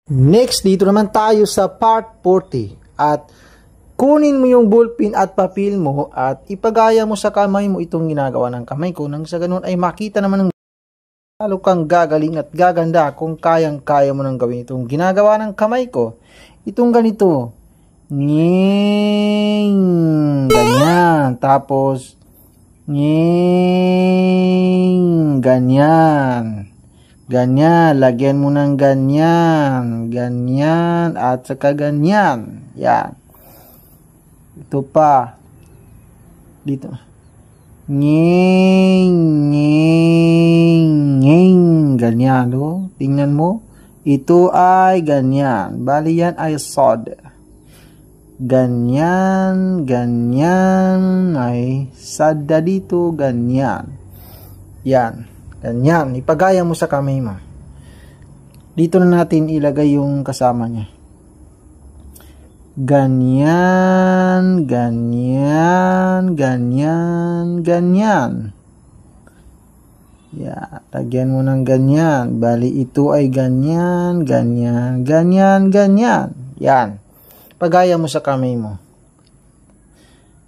Next, dito naman tayo sa part 40 at kunin mo yung ballpen at papel mo at ipagaya mo sa kamay mo itong ginagawa ng kamay ko nang sa ganun ay makita naman ng lalo kang gagaling at gaganda kung kayang-kaya mo nang gawin itong ginagawa ng kamay ko. Itong ganito. Nging, ganyan. Tapos, nging, ganyan. Ganyan, lagyan mo ng ganyan, ganyan, at saka ganyan. Yan. Ito pa. Dito. Nging, nging, nging. Ganyan, oh. Tingnan mo. Ito ay ganyan. Bali yan ay sod. Ganyan, ganyan, ay sada dito, ganyan. Yan. Ganyan, ipagaya mo sa kamay mo. Dito na natin ilagay yung kasama niya. Ganyan, ganyan, ganyan, ganyan. Yan, lagyan mo ng ganyan. Bali, ito ay ganyan, ganyan, ganyan, ganyan. Yan, ipagaya mo sa kamay mo.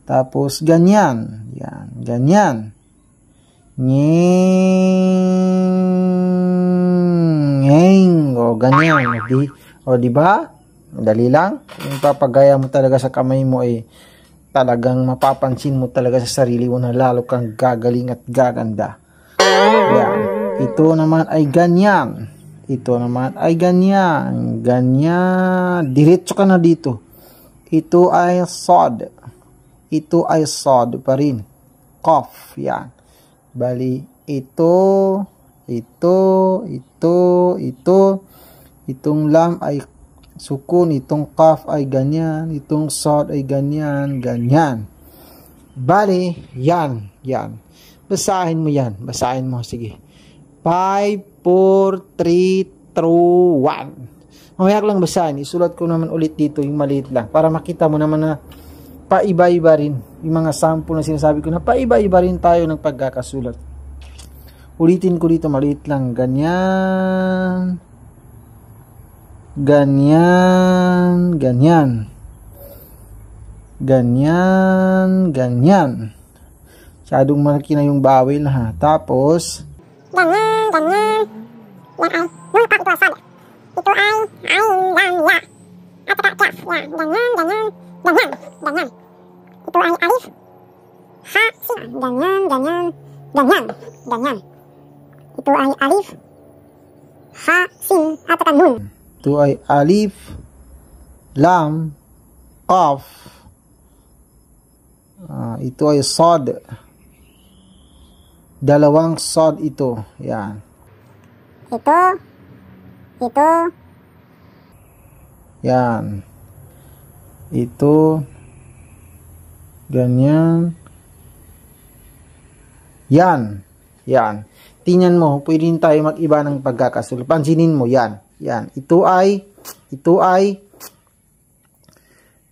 Tapos, ganyan. Yan, ganyan. Nging, o ganyan, o di ba? Madali lang. Yung papagaya mo talaga sa kamay mo ay talagang mapapansin mo talaga sa sarili mo na lalo kang gagaling at gaganda. Yan. Ito naman ay ganyan. Ito naman ay ganyan. Ganyan. Diretso ka na dito. Ito ay sod. Ito ay sod pa rin. Cough. Yan. Bali, ito, itong lam ay sukun, itong kaf ay ganyan, itong sod ay ganyan, ganyan. Bali, yan, yan. Basahin mo yan, basahin mo, sige. 5, 4, 3, 2, 1. Mamaya lang basahin, isulat ko naman ulit dito yung maliit lang, para makita mo naman na paiba-iba rin yung mga sample na sinasabi ko na paiba-iba rin tayo ng pagkakasulat. Ulitin ko dito, maliit lang. Ganyan. Ganyan. Ganyan. Ganyan. Ganyan. Masyadong malaki na yung bawil ha. Tapos, ganyan, ganyan. Yan ay, yung ito asad. Ito ay lang ya. At saka kaf. Yan, ganyan, ganyan. Ganyan, ganyan. Ito ay alif. Ha, sin. Ganyan, ganyan. Ganyan, ganyan. Ito ay alif. Ha, sin. At saka nun. Ito ay alif. Lam. Qaf. Ito ay sod. Dalawang sod ito. Yan. Ito. Yan. Ito, ganyan, yan, yan. Tingnan mo, pwede tayo mag-iba ng pagkakasulat. Pansinin mo, yan, yan. Ito ay,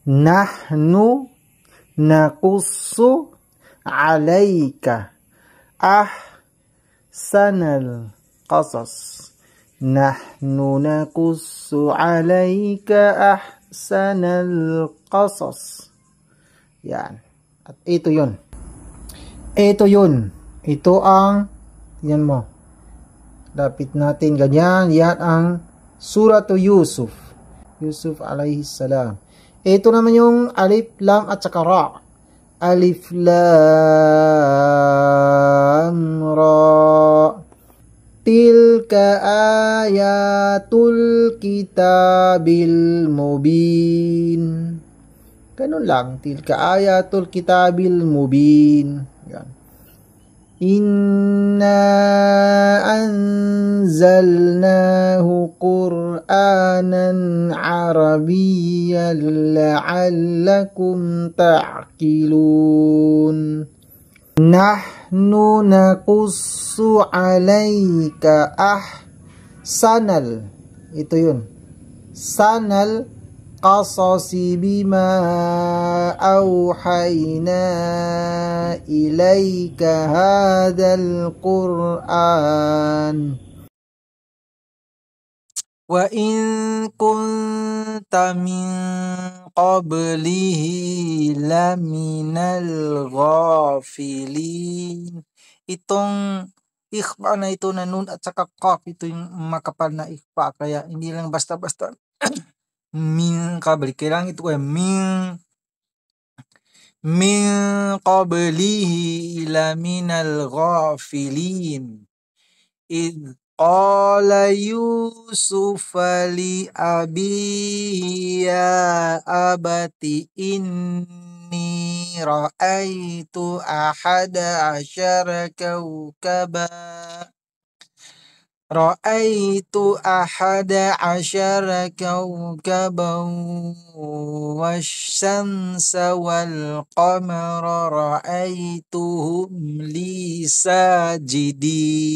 nahnu nakussu alayka ahsanal qasas. Nahnu nakussu alayka ahsanal qasas. Yan. At ito yun. Ito yun. Ito ang, yan mo. Lapit natin ganyan. Yan ang Suratu Yusuf. Yusuf alayhi salam. Ito naman yung alif, lam at saka ra. Alif, lam, ra. Tilka ayatul kitabil mubin. Ganun lang. Tilka ayatul kitabil mubin. Yan. Inna anzalnahu Qur'anan Arabiyyan la'allakum ta'qilun. Nahnu naqussu alayka ahsanal. Ito yun. Sanal qasasi bima awhayna ilayka hadal Qur'an. Wa in kunta min qablihi laminal ghafilin. Itong ikhfa na ito na nun at saka qaf, ito yung makapal na ikhfa, kaya hindi lang basta-basta min qabli, kailangan ito kaya min qablihi laminal ghafilin. إذ قال يوسف لأبيه يا أبت إني رأيت أحد عشر كوكبا والشمس والقمر رأيتهم لي ساجدين.